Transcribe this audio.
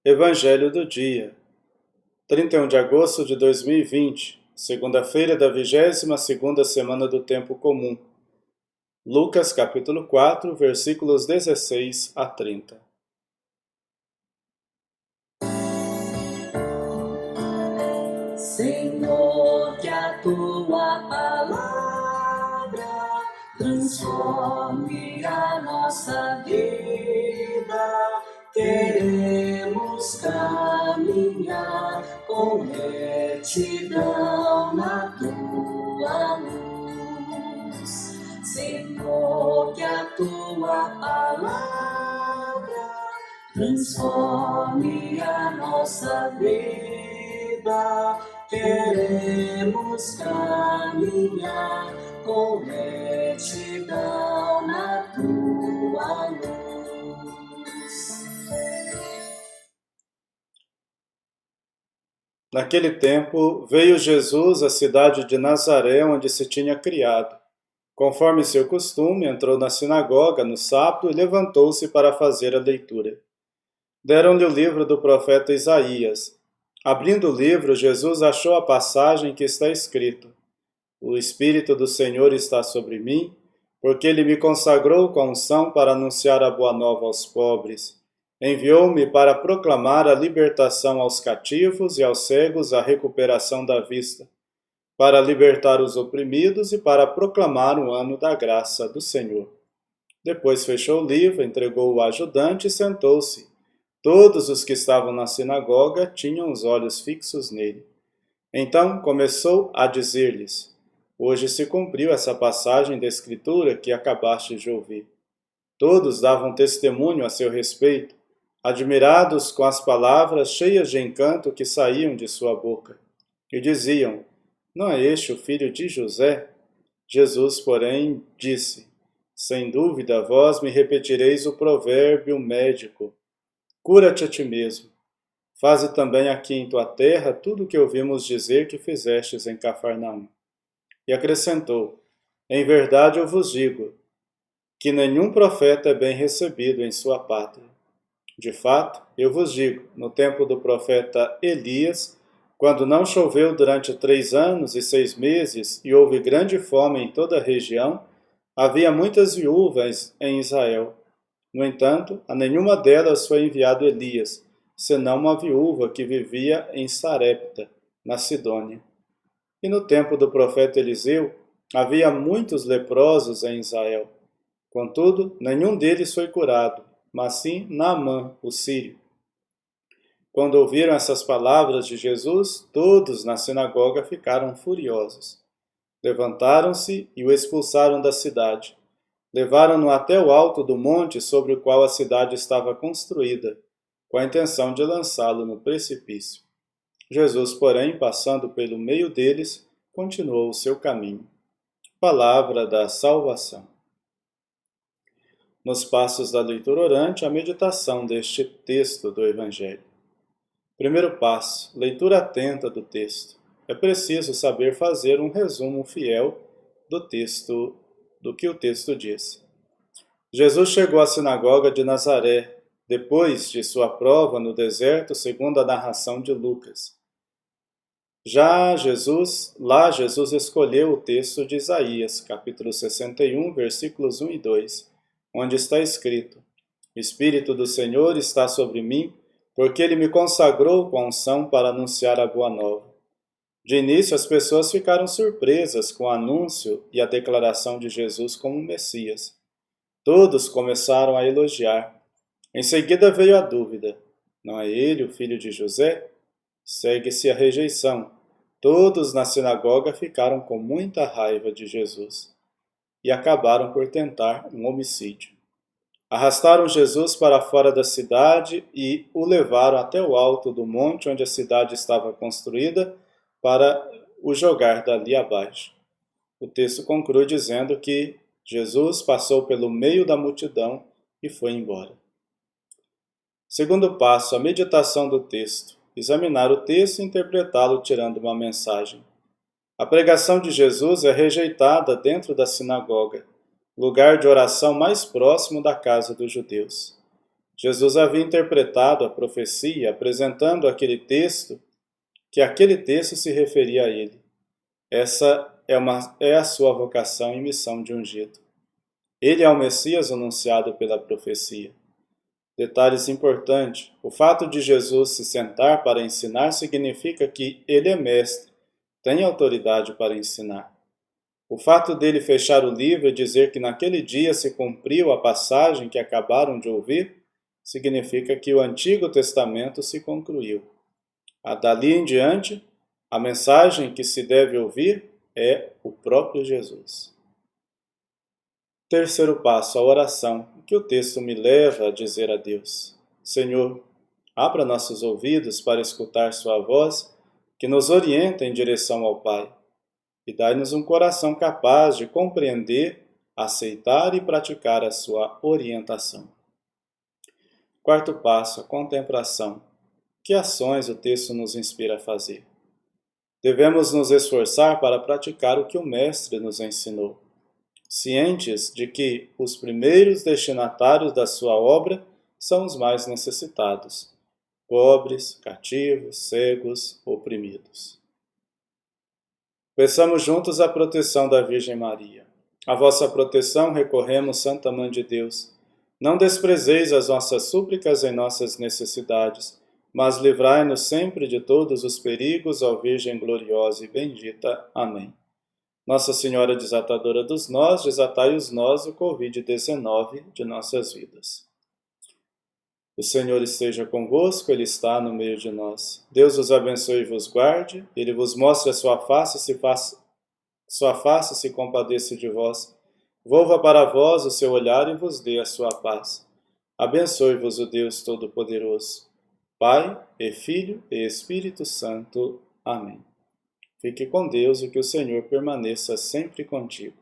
Evangelho do dia, 31 de agosto de 2020, segunda-feira da 22ª semana do Tempo Comum. Lucas capítulo 4, versículos 16 a 30. Senhor, que a tua palavra transforme a nossa vida. Queremos caminhar com retidão na tua luz. Senhor, que a tua palavra transforme a nossa vida. Queremos caminhar com retidão na tua luz. Naquele tempo, veio Jesus à cidade de Nazaré, onde se tinha criado. Conforme seu costume, entrou na sinagoga no sábado e levantou-se para fazer a leitura. Deram-lhe o livro do profeta Isaías. Abrindo o livro, Jesus achou a passagem que está escrito: O Espírito do Senhor está sobre mim, porque ele me consagrou com unção para anunciar a boa nova aos pobres. Enviou-me para proclamar a libertação aos cativos e aos cegos a recuperação da vista, para libertar os oprimidos e para proclamar o ano da graça do Senhor. Depois fechou o livro, entregou-o ao ajudante e sentou-se. Todos os que estavam na sinagoga tinham os olhos fixos nele. Então começou a dizer-lhes: Hoje se cumpriu essa passagem da Escritura que acabaste de ouvir. Todos davam testemunho a seu respeito, admirados com as palavras cheias de encanto que saíam de sua boca. E diziam: Não é este o filho de José? Jesus, porém, disse: Sem dúvida, vós me repetireis o provérbio médico: Cura-te a ti mesmo. Faze também aqui em tua terra tudo o que ouvimos dizer que fizestes em Cafarnaum. E acrescentou: Em verdade eu vos digo, que nenhum profeta é bem recebido em sua pátria. De fato, eu vos digo, no tempo do profeta Elias, quando não choveu durante 3 anos e 6 meses e houve grande fome em toda a região, havia muitas viúvas em Israel. No entanto, a nenhuma delas foi enviado Elias, senão uma viúva que vivia em Sarepta, na Sidônia. E no tempo do profeta Eliseu, havia muitos leprosos em Israel. Contudo, nenhum deles foi curado, mas sim Naamã, o sírio. Quando ouviram essas palavras de Jesus, todos na sinagoga ficaram furiosos. Levantaram-se e o expulsaram da cidade. Levaram-no até o alto do monte sobre o qual a cidade estava construída, com a intenção de lançá-lo no precipício. Jesus, porém, passando pelo meio deles, continuou o seu caminho. Palavra da salvação. Nos passos da leitura orante, a meditação deste texto do Evangelho. Primeiro passo, leitura atenta do texto. É preciso saber fazer um resumo fiel do texto, do que o texto diz. Jesus chegou à sinagoga de Nazaré, depois de sua prova no deserto, segundo a narração de Lucas. Lá Jesus escolheu o texto de Isaías, capítulo 61, versículos 1 e 2, onde está escrito: O Espírito do Senhor está sobre mim, porque ele me consagrou com unção para anunciar a boa nova. De início, as pessoas ficaram surpresas com o anúncio e a declaração de Jesus como Messias. Todos começaram a elogiar. Em seguida veio a dúvida: não é ele o filho de José? Segue-se a rejeição. Todos na sinagoga ficaram com muita raiva de Jesus e acabaram por tentar um homicídio. Arrastaram Jesus para fora da cidade e o levaram até o alto do monte onde a cidade estava construída para o jogar dali abaixo. O texto conclui dizendo que Jesus passou pelo meio da multidão e foi embora. Segundo passo, a meditação do texto. Examinar o texto e interpretá-lo tirando uma mensagem. A pregação de Jesus é rejeitada dentro da sinagoga, lugar de oração mais próximo da casa dos judeus. Jesus havia interpretado a profecia, apresentando que aquele texto se referia a ele. Essa é a sua vocação e missão de ungido. Ele é o Messias anunciado pela profecia. Detalhes importantes: o fato de Jesus se sentar para ensinar significa que ele é mestre, tem autoridade para ensinar. O fato dele fechar o livro e dizer que naquele dia se cumpriu a passagem que acabaram de ouvir significa que o Antigo Testamento se concluiu. Dali em diante, a mensagem que se deve ouvir é o próprio Jesus. Terceiro passo, a oração, que o texto me leva a dizer a Deus: Senhor, abra nossos ouvidos para escutar sua voz, que nos orienta em direção ao Pai, e dai-nos um coração capaz de compreender, aceitar e praticar a sua orientação. Quarto passo, a contemplação. Que ações o texto nos inspira a fazer? Devemos nos esforçar para praticar o que o Mestre nos ensinou, cientes de que os primeiros destinatários da sua obra são os mais necessitados, pobres, cativos, cegos, oprimidos. Peçamos juntos a proteção da Virgem Maria. A vossa proteção recorremos, Santa Mãe de Deus. Não desprezeis as nossas súplicas em nossas necessidades, mas livrai-nos sempre de todos os perigos, ó Virgem gloriosa e bendita. Amém. Nossa Senhora desatadora dos nós, desatai os nós do Covid-19 de nossas vidas. O Senhor esteja convosco, Ele está no meio de nós. Deus os abençoe e vos guarde, Ele vos mostre a sua face se compadeça de vós. Volva para vós o seu olhar e vos dê a sua paz. Abençoe-vos o Deus Todo-Poderoso, Pai e Filho e Espírito Santo. Amém. Fique com Deus e que o Senhor permaneça sempre contigo.